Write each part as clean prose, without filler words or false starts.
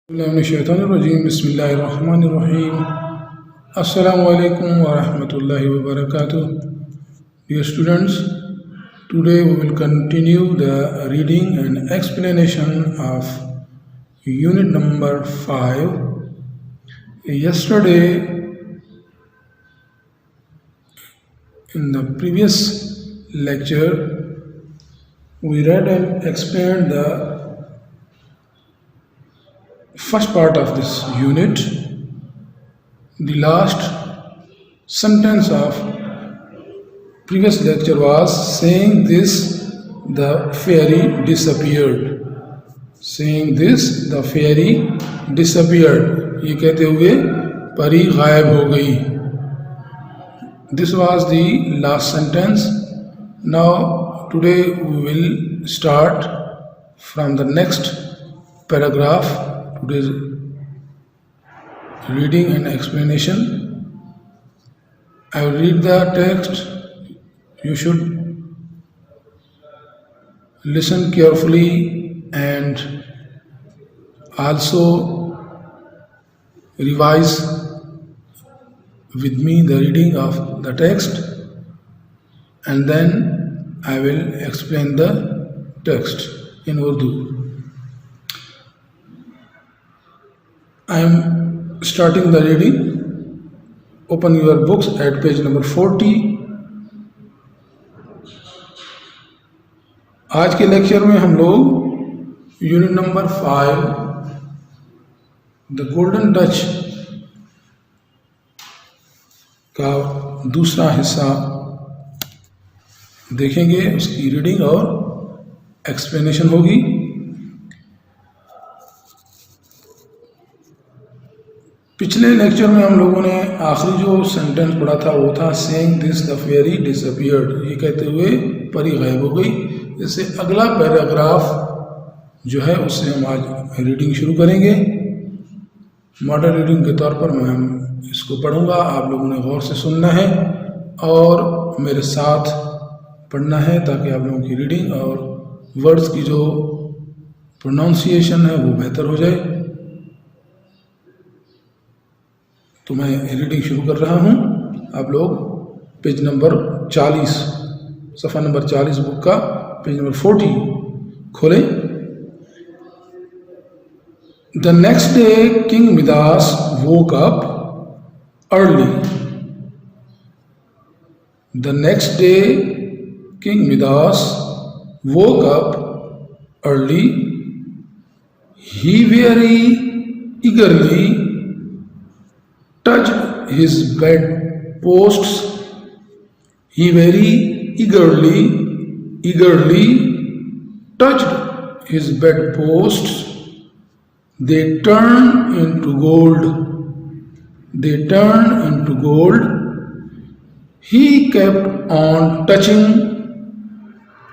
Bismillahirrahmanirrahim. Bismillahirrahmanirrahim. Assalamu alaikum wa rahmatullahi wa barakatuh. Dear students, today we will continue the reading and explanation of unit number 5. Yesterday, in the previous lecture, we read and explained the first part of this unit. The last sentence of previous lecture was saying this the fairy disappeared. Saying this the fairy disappeared. ये कहते हुए परी गायब हो गई. This was the last sentence. Now today we will start from the next paragraph. Today's reading and explanation. I will read the text. You should listen carefully and also revise with me the reading of the text, and then I will explain the text in Urdu. I am starting the reading. Open your books at page number 40. आज के lecture में हम लोग unit number 5 the golden Dutch का दूसरा हिस्सा देखेंगे. उसकी रीडिंग और एक्सप्लेनेशन होगी. पिछले लेक्चर में हम लोगों ने आखिरी जो सेंटेंस पढ़ा था वो था saying this the fairy disappeared. ये कहते हुए परी गायब हो गई. इससे अगला पैराग्राफ जो है उससे हम आज रीडिंग शुरू करेंगे. मॉडल रीडिंग के तौर पर मैं इसको पढ़ूंगा. आप लोगों ने गौर से सुनना है और मेरे साथ पढ़ना है ताकि आप लोगों की रीडिंग और वर्ड्स की जो प्रोनाउंसिएशन है वो बेहतर हो जाए. तो मैं रीडिंग शुरू कर रहा हूँ. आप लोग पेज नंबर 40 सफ़ा नंबर 40 बुक का पेज नंबर 40 खोलें. The next day king Midas woke up early. The next day king Midas woke up early. He very eagerly touched his bed posts. He very eagerly touched his bed posts. They turned into gold. They turned into gold. He kept on touching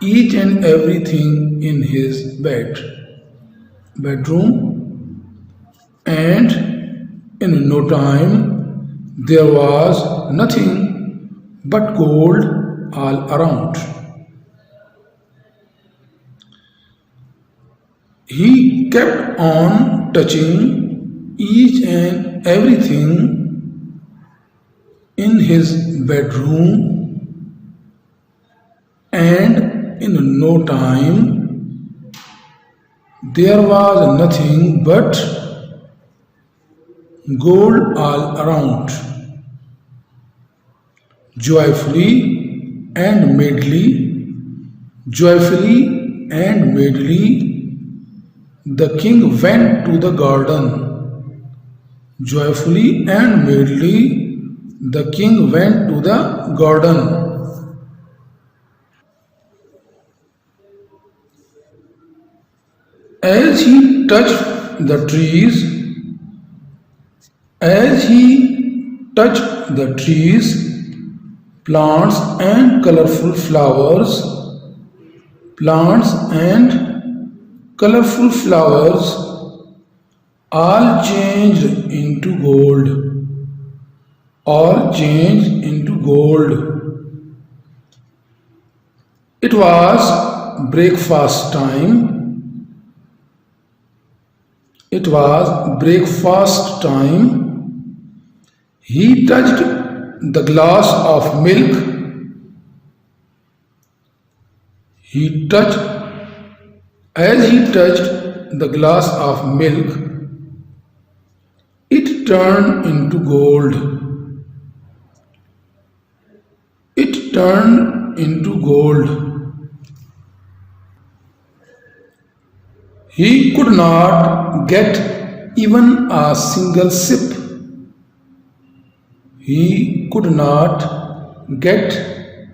each and everything in his bedroom, and in no time there was nothing but gold all around. He kept on touching each and everything in his bedroom, and in no time there was nothing but gold all around. Joyfully and madly, the king went to the garden. Joyfully and madly, the king went to the garden. As he touched the trees, plants and colorful flowers all changed into gold. It was breakfast time. It was breakfast time. He touched the glass of milk. As he touched the glass of milk, it turned into gold. It turned into gold. He could not get even a single sip. He could not get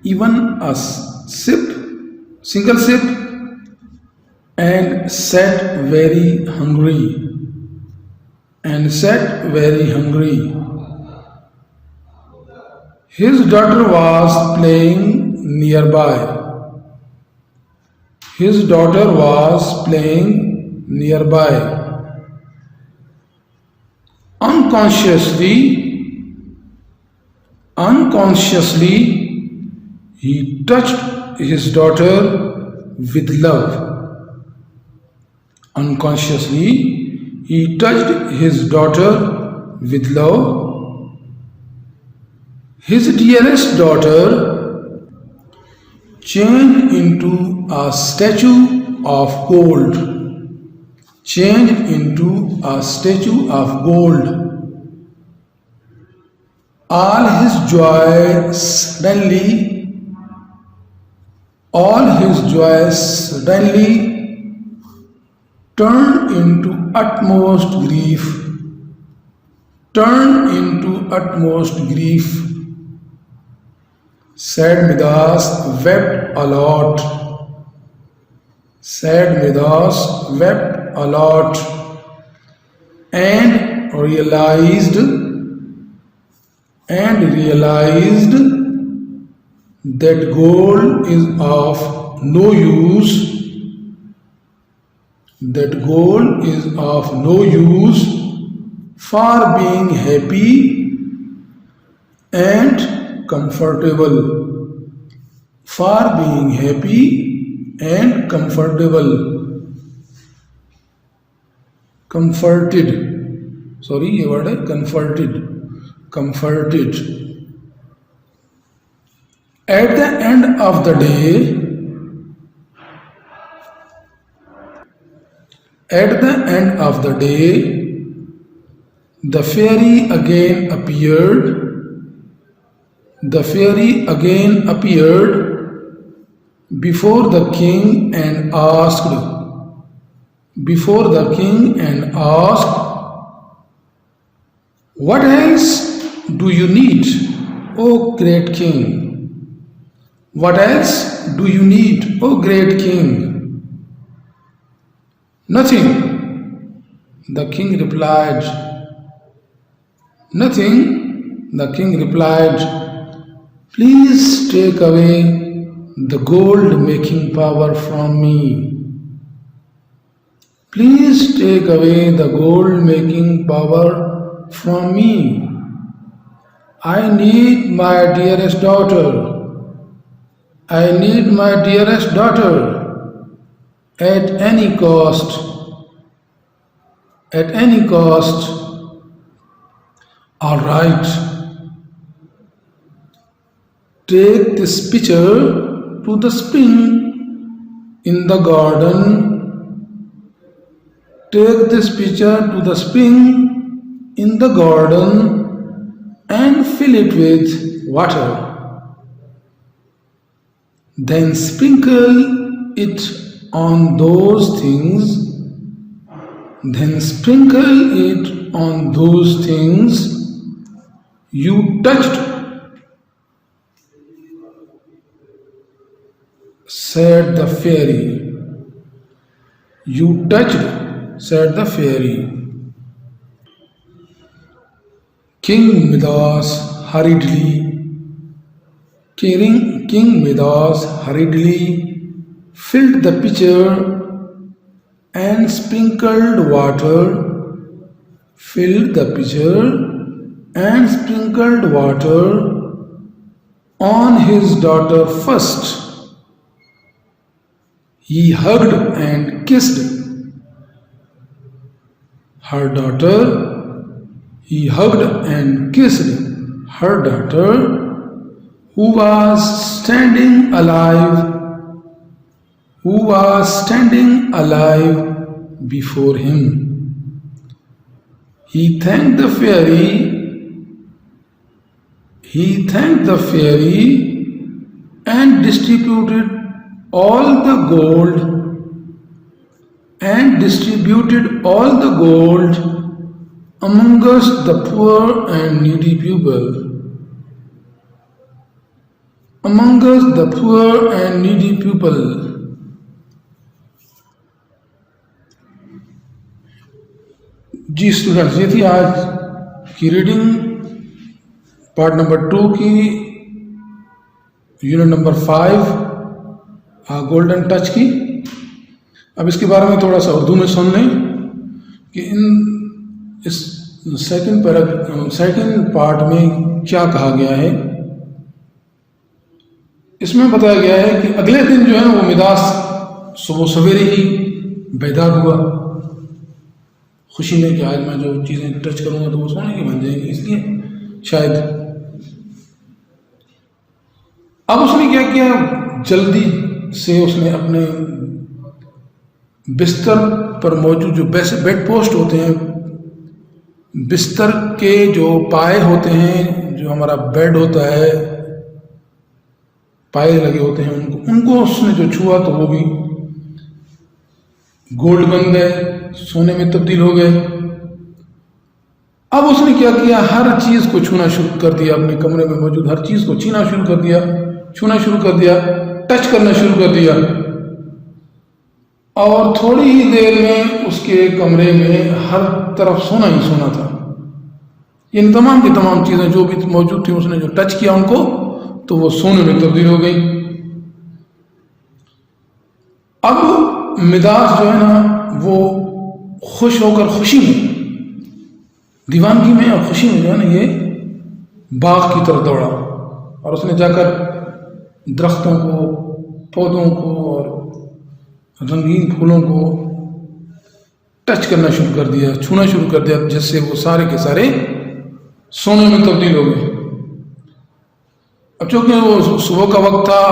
even a single sip, and sat very hungry. His daughter was playing nearby. Unconsciously, he touched his daughter with love. His dearest daughter changed into a statue of gold. All his joy suddenly turned into utmost grief. Sad Midas wept a lot and realized that gold is of no use. For being happy and comfortable. Comforted. ये word है comforted. At the end of the day, the fairy again appeared before the king and asked, "What else do you need, O great king? Nothing," the king replied. "Please take away the gold making power from me. I need my dearest daughter. At any cost. All right. Take this pitcher to the spring in the garden. And fill it with water. Then sprinkle it on those things you touched," said the fairy. King Midas hurriedly filled the pitcher and sprinkled water on his daughter first. He hugged and kissed her daughter. He hugged and kissed her daughter, who was standing alive before him. He thanked the fairy and distributed all the gold amongst the poor and needy people. جی students, یہ تھی آج کی reading part number 2 کی unit number 5 golden touch کی. اب اس کے بارے میں تھوڑا سا اردو میں سن لیں کہ اس سیکنڈ پارٹ میں کیا کہا گیا ہے. اس میں بتایا گیا ہے کہ اگلے دن جو ہے وہ مداس صبح سویرے ہی بیدار ہوا، خوشی میں کہ آج میں جو چیزیں ٹچ کروں گا تو وہ سونے کی بن جائیں گی، اس لیے شاید. اب اس نے کیا کیا، جلدی سے اس نے اپنے بستر پر موجود جو بیڈ پوسٹ ہوتے ہیں، بستر کے جو پائے ہوتے ہیں، جو ہمارا بیڈ ہوتا ہے پائے لگے ہوتے ہیں، ان کو اس نے جو چھوا تو وہ بھی گولڈ بن گئے، سونے میں تبدیل ہو گئے. اب اس نے کیا کیا، ہر چیز کو چھونا شروع کر دیا، اپنے کمرے میں موجود ہر چیز کو چھونا شروع کر دیا، ٹچ کرنا شروع کر دیا. اور تھوڑی ہی دیر میں اس کے کمرے میں ہر طرف سونا ہی سونا تھا. ان تمام کی تمام چیزیں جو بھی موجود تھیں، اس نے جو ٹچ کیا ان کو تو وہ سونے میں تبدیل ہو گئی. اب مداس جو ہے نا وہ خوش ہو کر، خوشی میں، دیوانگی میں اور خوشی میں جو ہے نا یہ باغ کی طرف دوڑا، اور اس نے جا کر درختوں کو، پودوں کو اور رنگین پھولوں کو ٹچ کرنا شروع کر دیا، چھونا شروع کر دیا، جس سے وہ سارے کے سارے سونے میں تبدیل ہو گئے. اب چونکہ وہ صبح کا وقت تھا،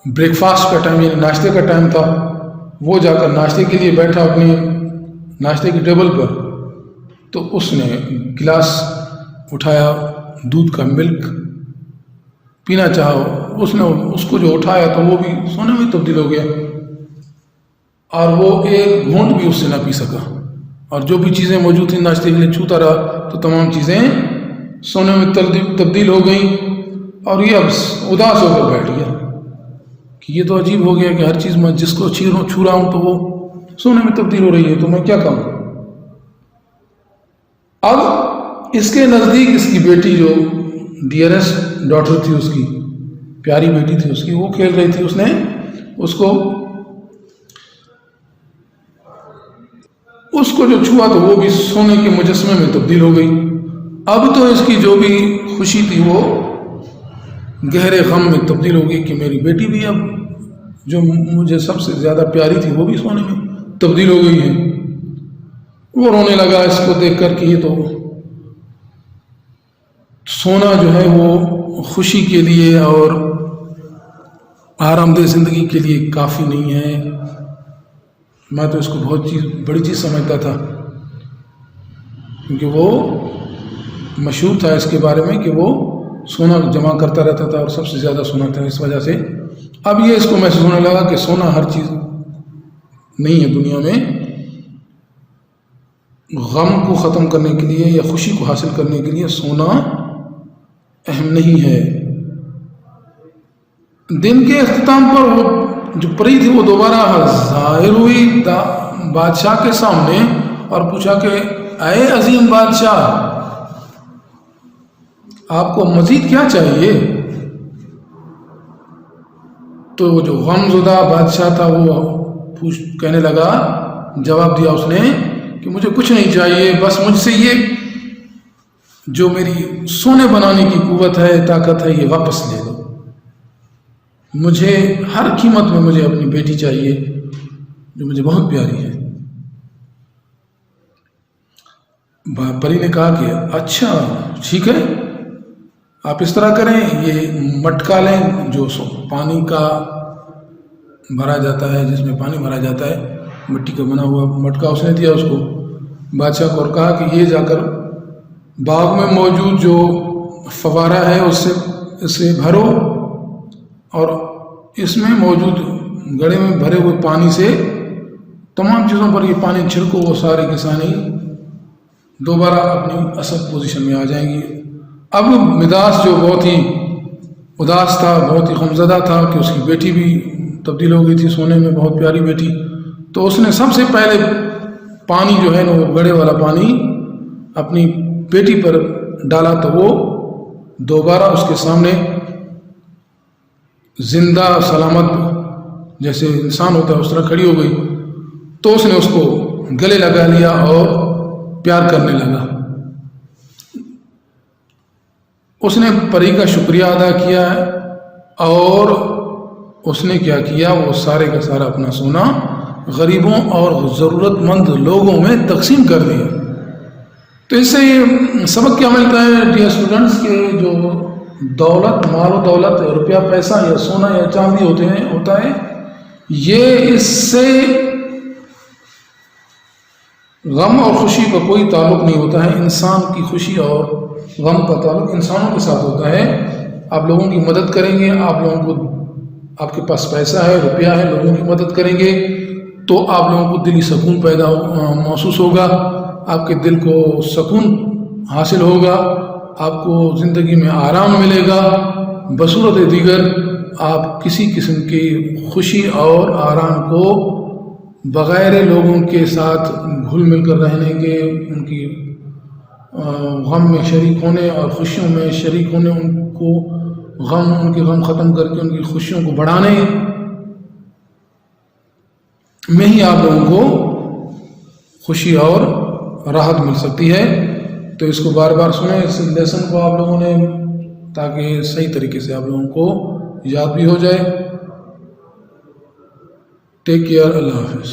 بریک فاسٹ کا ٹائم یعنی ناشتے کا ٹائم تھا، وہ جا کر ناشتے کے لیے بیٹھا اپنی ناشتے کی ٹیبل پر. تو اس نے گلاس اٹھایا، دودھ کا ملک پینا چاہا، اس نے اس کو جو اٹھایا تو وہ بھی سونے میں تبدیل ہو گیا، اور وہ ایک گھونٹ بھی اس سے نہ پی سکا. اور جو بھی چیزیں موجود تھیں ناشتے کے لیے چھوتا رہا تو تمام چیزیں سونے میں تبدیل ہو گئیں. اور یہ اب اداس ہو کر بیٹھ گیا کہ یہ تو عجیب ہو گیا کہ ہر چیز میں جس کو چھو رہا ہوں تو وہ سونے میں تبدیل ہو رہی ہے، تو میں کیا کروں. اب اس کے نزدیک اس کی بیٹی جو ڈیئرسٹ ڈاٹر تھی، اس کی پیاری بیٹی تھی اس کی، وہ کھیل رہی تھی. اس نے اس کو جو چھوا تو وہ بھی سونے کے مجسمے میں تبدیل ہو گئی. اب تو اس کی جو بھی خوشی تھی وہ گہرے غم میں تبدیل ہو گئی کہ میری بیٹی بھی اب جو مجھے سب سے زیادہ پیاری تھی وہ بھی سونے میں تبدیل ہو گئی ہے. وہ رونے لگا اس کو دیکھ کر کہ یہ تو سونا جو ہے وہ خوشی کے لیے اور آرام دہ زندگی کے لیے کافی نہیں ہے. میں تو اس کو بہت بڑی چیز سمجھتا تھا، کیونکہ وہ مشہور تھا اس کے بارے میں کہ وہ سونا جمع کرتا رہتا تھا اور سب سے زیادہ سونا تھا. اس وجہ سے اب یہ اس کو محسوس ہونے لگا کہ سونا ہر چیز نہیں ہے دنیا میں. غم کو ختم کرنے کے لیے یا خوشی کو حاصل کرنے کے لیے سونا اہم نہیں ہے. دن کے اختتام پر وہ جو پری تھی وہ دوبارہ ظاہر ہوئی بادشاہ کے سامنے اور پوچھا کہ اے عظیم بادشاہ، آپ کو مزید کیا چاہیے؟ تو وہ جو غم زدہ بادشاہ تھا وہ کہنے لگا، جواب دیا اس نے کہ مجھے کچھ نہیں چاہیے، بس مجھ سے یہ جو میری سونے بنانے کی قوت ہے، طاقت ہے، یہ واپس لے لو. مجھے ہر قیمت میں مجھے اپنی بیٹی چاہیے جو مجھے بہت پیاری ہے. پری نے کہا کہ اچھا ٹھیک ہے، آپ اس طرح کریں، یہ مٹکا لیں جو پانی کا بھرا جاتا ہے، جس میں پانی بھرا جاتا ہے، مٹی کا بنا ہوا مٹکا اس نے دیا اس کو بادشاہ کو، اور کہا کہ یہ جا کر باغ میں موجود جو فوارہ ہے اسے بھرو، اور اس میں موجود گڑھے میں بھرے ہوئے پانی سے تمام چیزوں پر یہ پانی چھڑکو، وہ سارے کے سارے دوبارہ اپنی اصل پوزیشن میں آ جائیں گی۔ اب مداس جو بہت ہی اداس تھا، بہت ہی غمزدہ تھا کہ اس کی بیٹی بھی تبدیل ہو گئی تھی سونے میں، بہت پیاری بیٹی، تو اس نے سب سے پہلے پانی جو ہے نا، وہ گڑھے والا پانی اپنی بیٹی پر ڈالا، تو وہ دوبارہ اس کے سامنے زندہ سلامت جیسے انسان ہوتا ہے اس طرح کھڑی ہو گئی، تو اس نے اس کو گلے لگا لیا اور پیار کرنے لگا۔ اس نے پری کا شکریہ ادا کیا اور اس نے کیا کیا، وہ سارے کا سارا اپنا سونا غریبوں اور ضرورت مند لوگوں میں تقسیم کر دیا۔ تو اس سے یہ سبق کیا ملتا ہے ڈیئر اسٹوڈنٹس کہ جو دولت، مال و دولت، روپیہ پیسہ یا سونا یا چاندی ہوتا ہے، یہ اس سے غم اور خوشی کا کوئی تعلق نہیں ہوتا ہے۔ انسان کی خوشی اور غم کا تعلق انسانوں کے ساتھ ہوتا ہے۔ آپ لوگوں کی مدد کریں گے، آپ لوگوں کو، آپ کے پاس پیسہ ہے، روپیہ ہے، لوگوں کی مدد کریں گے تو آپ لوگوں کو دلی سکون محسوس ہوگا، آپ کے دل کو سکون حاصل ہوگا، آپ کو زندگی میں آرام ملے گا۔ بصورت دیگر آپ کسی قسم کی خوشی اور آرام کو بغیر لوگوں کے ساتھ گھل مل کر رہنے کے، ان کی غم میں شریک ہونے اور خوشیوں میں شریک ہونے، ان کے غم ختم کر کے ان کی خوشیوں کو بڑھانے میں ہی آپ لوگوں کو خوشی اور راحت مل سکتی ہے۔ تو اس کو بار بار سنیں، اس لیسن کو آپ لوگوں نے، تاکہ صحیح طریقے سے آپ لوگوں کو یاد بھی ہو جائے۔ ٹیک کیئر، اللہ حافظ۔